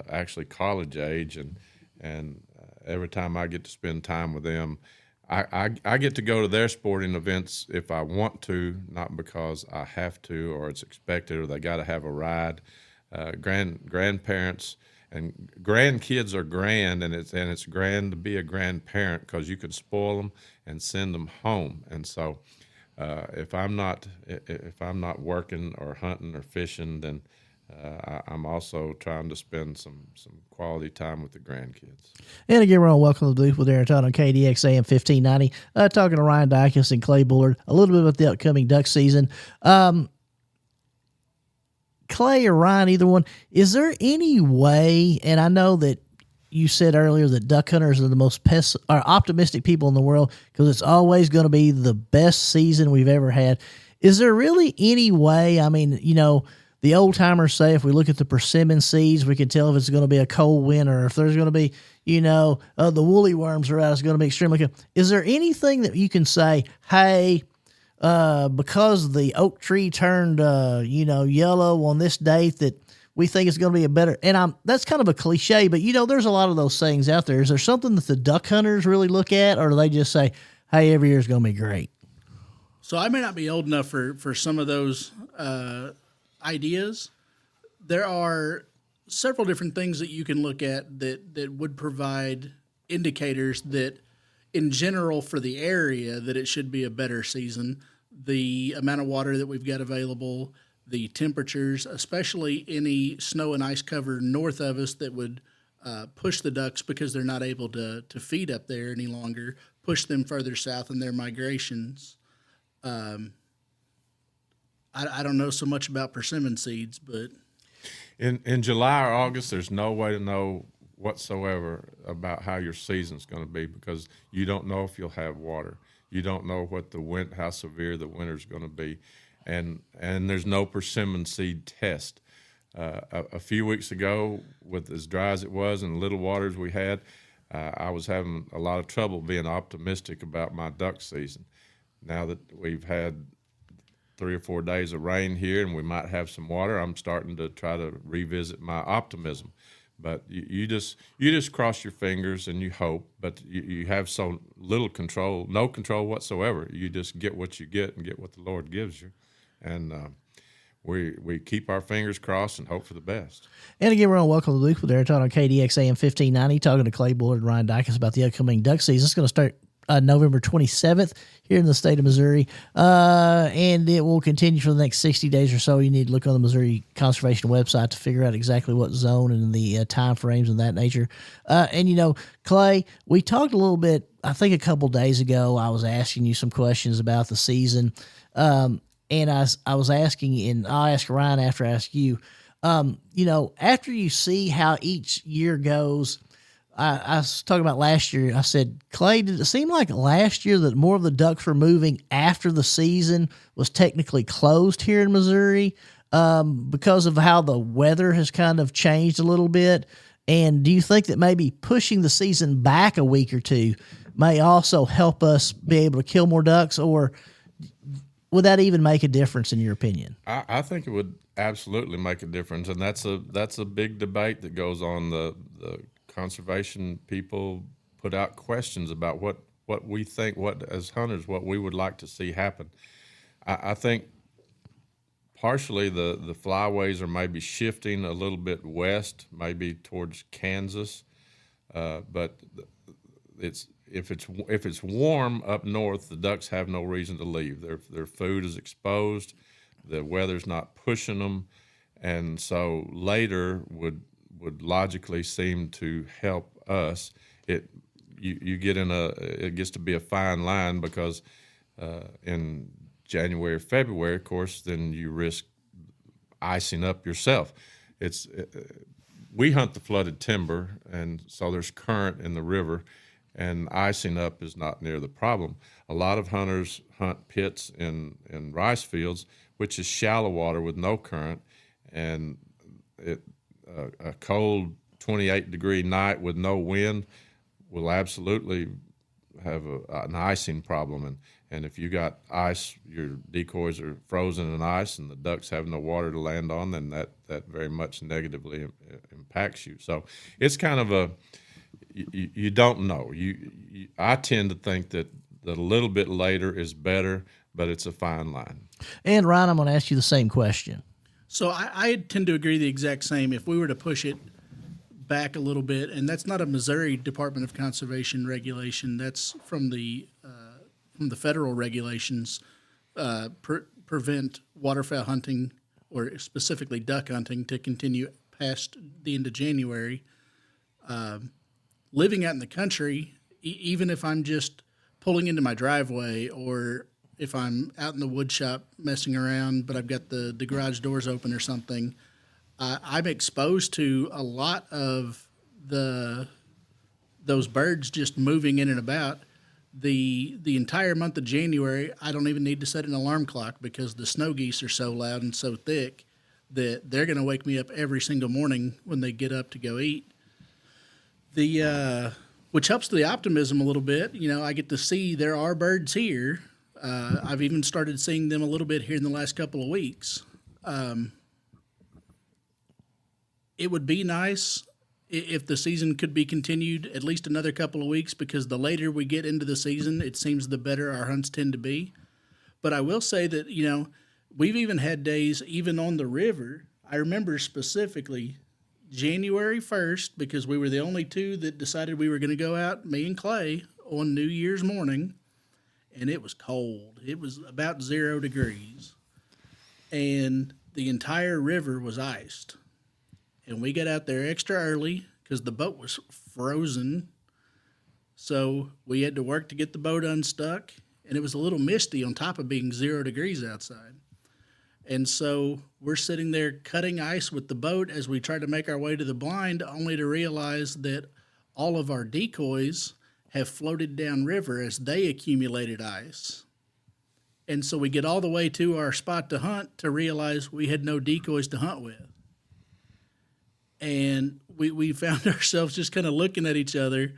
actually college age. And every time I get to spend time with them, I get to go to their sporting events if I want to, not because I have to or it's expected or they got to have a ride. Grandparents and grandkids are grand, and it's grand to be a grandparent because you can spoil them and send them home. And so, if I'm not working or hunting or fishing, then I'm also trying to spend some quality time with the grandkids. And again, we're on Welcome to the Booth with Aaron Todd on KDX AM 1590. Talking to Ryan Dicus and Clay Bullard a little bit about the upcoming duck season. Clay or Ryan, either one, is there any way, and I know that you said earlier that duck hunters are the most optimistic people in the world because it's always going to be the best season we've ever had. Is there really any way, I mean, the old timers say if we look at the persimmon seeds, we can tell if it's going to be a cold winter, or if there's going to be, the woolly worms are out, it's going to be extremely cold. Is there anything that you can say, hey, because the oak tree turned, yellow on this date that we think it's going to be a better, and that's kind of a cliche, but there's a lot of those sayings out there. Is there something that the duck hunters really look at, or do they just say, hey, every year is going to be great? So I may not be old enough for some of those ideas. There are several different things that you can look at that would provide indicators that in general for the area that it should be a better season. The amount of water that we've got available, the temperatures, especially any snow and ice cover north of us that would push the ducks because they're not able to feed up there any longer, push them further south in their migrations. I don't know so much about persimmon seeds, but in July or August, there's no way to know whatsoever about how your season's going to be because you don't know if you'll have water. You don't know how severe the winter's going to be, and there's no persimmon seed test. A few weeks ago, with as dry as it was and the little waters we had, I was having a lot of trouble being optimistic about my duck season. Now that we've had 3 or 4 days of rain here and we might have some water, I'm starting to try to revisit my optimism. But you just cross your fingers and you hope, but you have so little control, no control whatsoever. You just get what you get and get what the Lord gives you. And we keep our fingers crossed and hope for the best. And again, we're on Welcome to the Booth with Aaron Todd on KDX AM 1590, talking to Clay Bullard and Ryan Dicus about the upcoming duck season. It's going to start November 27th here in the state of Missouri, and it will continue for the next 60 days or so. You need to look on the Missouri Conservation website to figure out exactly what zone and the time frames and that nature. And, Clay, we talked a little bit, I think a couple days ago, I was asking you some questions about the season, and I was asking, and I'll ask Ryan after I ask you, after you see how each year goes, I was talking about last year. I said, Clay, did it seem like last year that more of the ducks were moving after the season was technically closed here in Missouri because of how the weather has kind of changed a little bit? And do you think that maybe pushing the season back a week or two may also help us be able to kill more ducks, or would that even make a difference in your opinion? I think it would absolutely make a difference, and that's a big debate that goes on. The conservation people put out questions about what we think, as hunters, what we would like to see happen. I think partially the flyways are maybe shifting a little bit west, maybe towards Kansas, but if it's warm up north, the ducks have no reason to leave. Their food is exposed, the weather's not pushing them, and so later would logically seem to help us. You get it gets to be a fine line because in January or February, of course, then you risk icing up yourself. We hunt the flooded timber, and so there's current in the river, and icing up is not near the problem. A lot of hunters hunt pits in rice fields, which is shallow water with no current, and a cold 28-degree night with no wind will absolutely have an icing problem. And if you got ice, your decoys are frozen in ice, and the ducks have no water to land on, then that very much negatively impacts you. So it's kind of you don't know. I tend to think that a little bit later is better, but it's a fine line. And Ryan, I'm going to ask you the same question. So I tend to agree the exact same. If we were to push it back a little bit, and that's not a Missouri Department of Conservation regulation, that's from the federal regulations, prevent waterfowl hunting, or specifically duck hunting, to continue past the end of January. Living out in the country, even if I'm just pulling into my driveway, or if I'm out in the wood shop messing around, but I've got the garage doors open or something, I'm exposed to a lot of those birds just moving in and about. The entire month of January, I don't even need to set an alarm clock, because the snow geese are so loud and so thick that they're going to wake me up every single morning when they get up to go eat. Which helps the optimism a little bit. I get to see there are birds here. I've even started seeing them a little bit here in the last couple of weeks. It would be nice if the season could be continued at least another couple of weeks, because the later we get into the season, it seems the better our hunts tend to be. But I will say that, we've even had days, even on the river. I remember specifically January 1st, because we were the only two that decided we were going to go out, me and Clay, on New Year's morning, and it was cold. It was about 0 degrees, and the entire river was iced. And we got out there extra early because the boat was frozen. So we had to work to get the boat unstuck, and it was a little misty on top of being 0 degrees outside. And so we're sitting there cutting ice with the boat as we try to make our way to the blind, only to realize that all of our decoys have floated downriver as they accumulated ice. And so we get all the way to our spot to hunt to realize we had no decoys to hunt with. And we found ourselves just kind of looking at each other,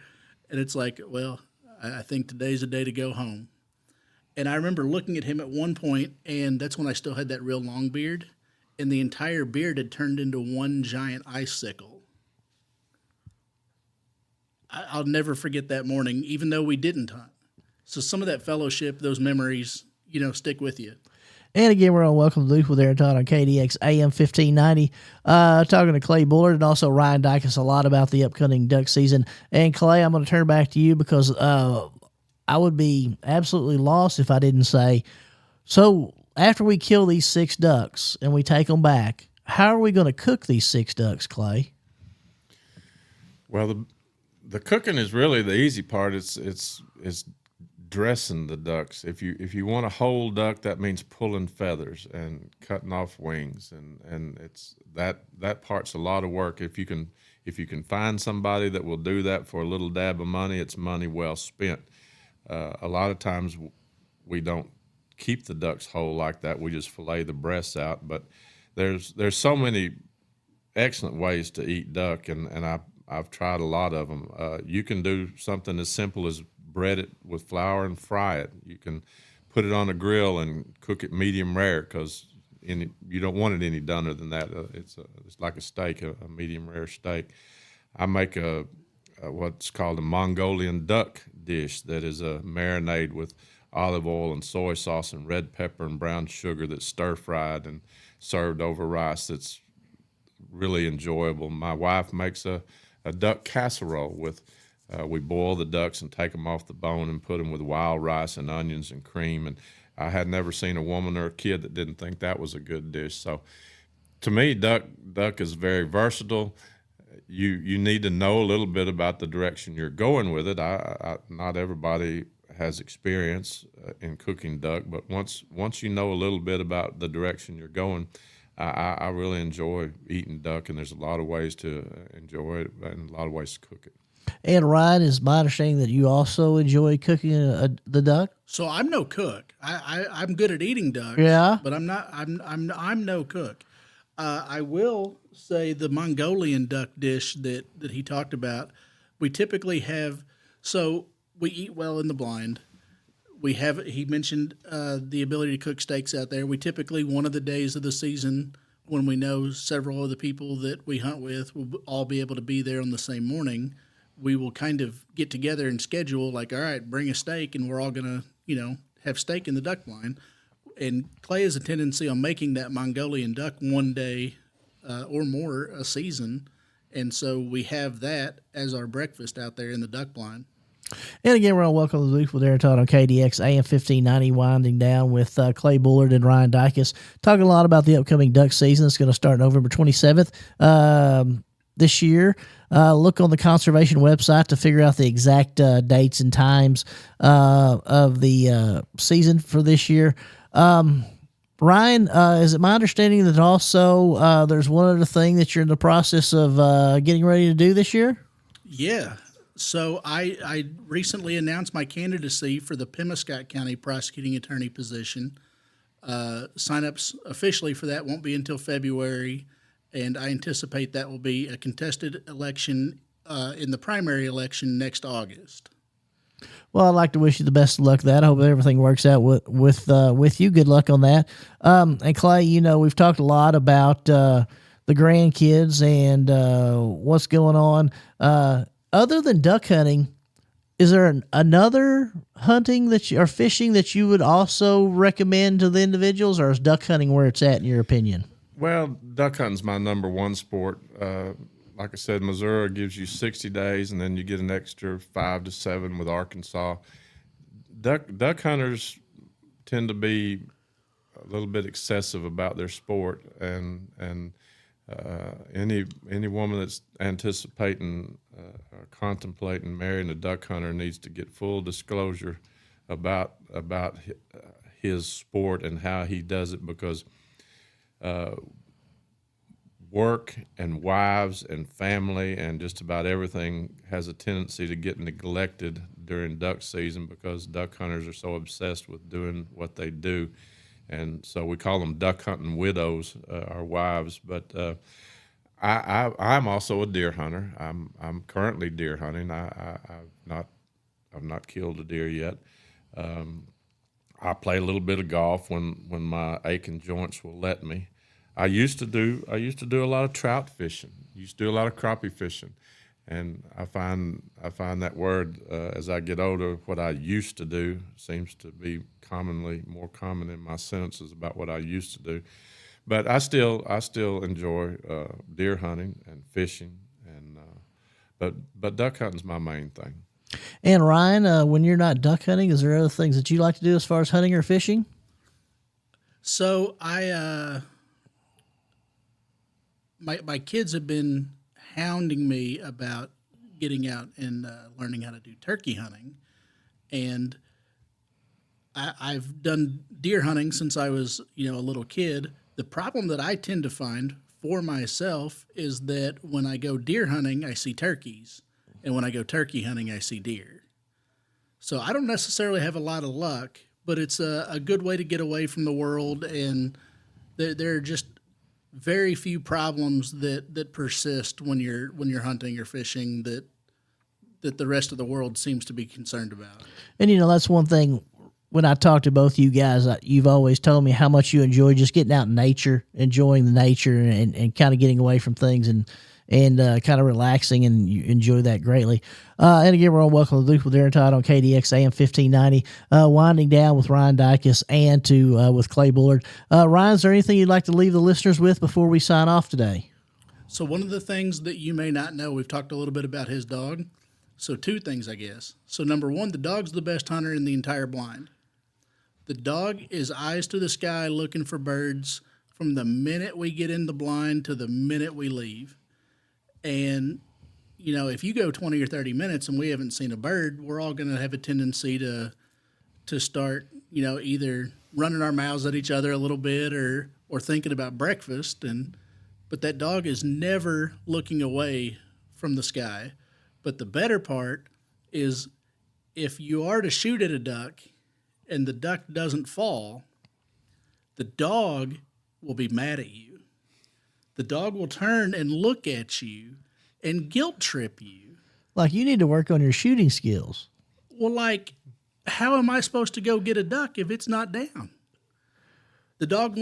and it's like, well, I think today's the day to go home. And I remember looking at him at one point, and that's when I still had that real long beard, and the entire beard had turned into one giant icicle. I'll never forget that morning, even though we didn't hunt. So some of that fellowship, those memories, stick with you. And again, we're on Welcome to Luke with Aaron Todd on KDX AM 1590. Talking to Clay Bullard and also Ryan Dicus a lot about the upcoming duck season. And Clay, I'm going to turn back to you, because I would be absolutely lost if I didn't say, so after we kill these 6 ducks and we take them back, how are we going to cook these 6 ducks, Clay? Well, the cooking is really the easy part. It's dressing the ducks. If you want a whole duck, that means pulling feathers and cutting off wings, and it's that part's a lot of work. If you can find somebody that will do that for a little dab of money, it's money well spent. A lot of times we don't keep the ducks whole like that. We just fillet the breasts out. But there's so many excellent ways to eat duck, and I've tried a lot of them. You can do something as simple as bread it with flour and fry it. You can put it on a grill and cook it medium rare, because you don't want it any doner than that. It's like a steak, a medium rare steak. I make what's called a Mongolian duck dish that is a marinade with olive oil and soy sauce and red pepper and brown sugar that's stir fried and served over rice. That's really enjoyable. My wife makes a duck casserole with. We boil the ducks and take them off the bone and put them with wild rice and onions and cream. And I had never seen a woman or a kid that didn't think that was a good dish. So to me, duck is very versatile. You need to know a little bit about the direction you're going with it. Not everybody has experience in cooking duck, but once you know a little bit about the direction you're going, I really enjoy eating duck, and there's a lot of ways to enjoy it and a lot of ways to cook it. And Ryan, is my understanding that you also enjoy cooking the duck? So I'm no cook. I'm good at eating ducks. Yeah. But I'm no cook. I will say the Mongolian duck dish that he talked about. We typically have. So we eat well in the blind. He mentioned the ability to cook steaks out there. We typically, one of the days of the season when we know several of the people that we hunt with will all be able to be there on the same morning, we will kind of get together and schedule like, all right, bring a steak and we're all going to, have steak in the duck blind. And Clay has a tendency on making that Mongolian duck one day or more a season. And so we have that as our breakfast out there in the duck blind. And again, we're on Welcome to the Booth with Aaron Todd on KDX AM 1590, winding down with Clay Bullard and Ryan Dicus, talking a lot about the upcoming duck season. It's going to start November 27th this year. Look on the conservation website to figure out the exact dates and times of the season for this year. Ryan, is it my understanding that also there's one other thing that you're in the process of getting ready to do this year? Yeah. So I recently announced my candidacy for the Pemiscot County prosecuting attorney position. Sign-ups officially for that won't be until February, and I anticipate that will be a contested election in the primary election next August. Well, I'd like to wish you the best of luck with that. I hope everything works out with you. Good luck on that. And Clay, we've talked a lot about the grandkids and what's going on. Other than duck hunting, is there another hunting or fishing that you would also recommend to the individuals, or is duck hunting where it's at in your opinion? Well, duck hunting's my number one sport. Like I said, Missouri gives you 60 days, and then you get an extra 5 to 7 with Arkansas. Duck hunters tend to be a little bit excessive about their sport, and any woman that's anticipating or contemplating marrying a duck hunter needs to get full disclosure about his sport and how he does it, because work and wives and family and just about everything has a tendency to get neglected during duck season because duck hunters are so obsessed with doing what they do. And so we call them duck hunting widows, our wives. But I'm also a deer hunter. I'm currently deer hunting. I've not killed a deer yet. I play a little bit of golf when my aching joints will let me. I used to do a lot of trout fishing. Used to do a lot of crappie fishing, and I find that word as I get older. What I used to do seems to be more common in my sentences about what I used to do. But I still enjoy deer hunting and fishing, and but duck hunting's my main thing. And Ryan, when you're not duck hunting, is there other things that you like to do as far as hunting or fishing? So my kids have been hounding me about getting out and learning how to do turkey hunting, and I've done deer hunting since I was a little kid. The problem that I tend to find for myself is that when I go deer hunting, I see turkeys, and when I go turkey hunting, I see deer. So I don't necessarily have a lot of luck, but it's a good way to get away from the world, and there are just very few problems that persist when you're hunting or fishing that the rest of the world seems to be concerned about. And that's one thing. When I talk to both you guys, you've always told me how much you enjoy just getting out in nature, enjoying the nature, and kind of getting away from things and kind of relaxing, and you enjoy that greatly. And again, we're on Welcome to the Booth with Aaron Todd on KDX AM 1590, winding down with Ryan Dicus and with Clay Bullard. Ryan, is there anything you'd like to leave the listeners with before we sign off today? So one of the things that you may not know, we've talked a little bit about his dog. So 2 things, I guess. So number 1, the dog's the best hunter in the entire blind. The dog is eyes to the sky looking for birds from the minute we get in the blind to the minute we leave. And, if you go 20 or 30 minutes and we haven't seen a bird, we're all going to have a tendency to start, either running our mouths at each other a little bit or thinking about breakfast. But that dog is never looking away from the sky. But the better part is if you are to shoot at a duck and the duck doesn't fall, the dog will be mad at you. The dog will turn and look at you and guilt trip you. Like, you need to work on your shooting skills. Well, like, how am I supposed to go get a duck if it's not down? The dog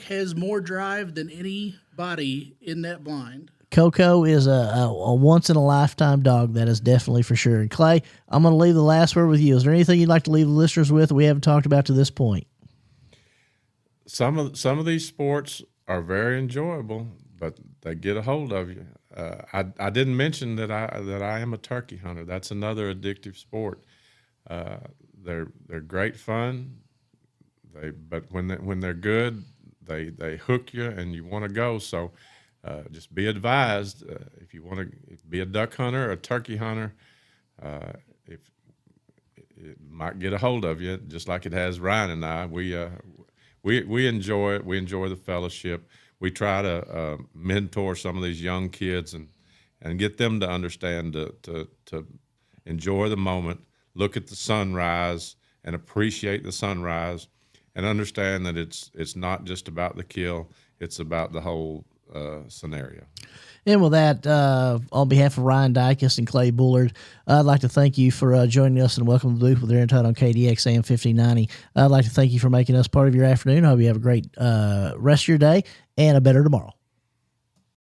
has more drive than anybody in that blind. Coco is a once-in-a-lifetime dog, that is definitely for sure. And Clay, I'm going to leave the last word with you. Is there anything you'd like to leave the listeners with that we haven't talked about to this point? Some of these sports are very enjoyable, but they get a hold of you. I didn't mention that I am a turkey hunter. That's another addictive sport. They're great fun. But when they're good, they hook you and you want to go. So just be advised if you want to be a duck hunter or a turkey hunter. If it might get a hold of you, just like it has Ryan and I. We enjoy it. We enjoy the fellowship. We try to mentor some of these young kids and get them to understand to enjoy the moment, look at the sunrise, and appreciate the sunrise, and understand that it's not just about the kill; it's about the whole scenario. And with that, on behalf of Ryan Dicus and Clay Bullard, I'd like to thank you for joining us and welcome to the booth with Aaron Todd on KDX AM 1590. I'd like to thank you for making us part of your afternoon. I hope you have a great rest of your day and a better tomorrow.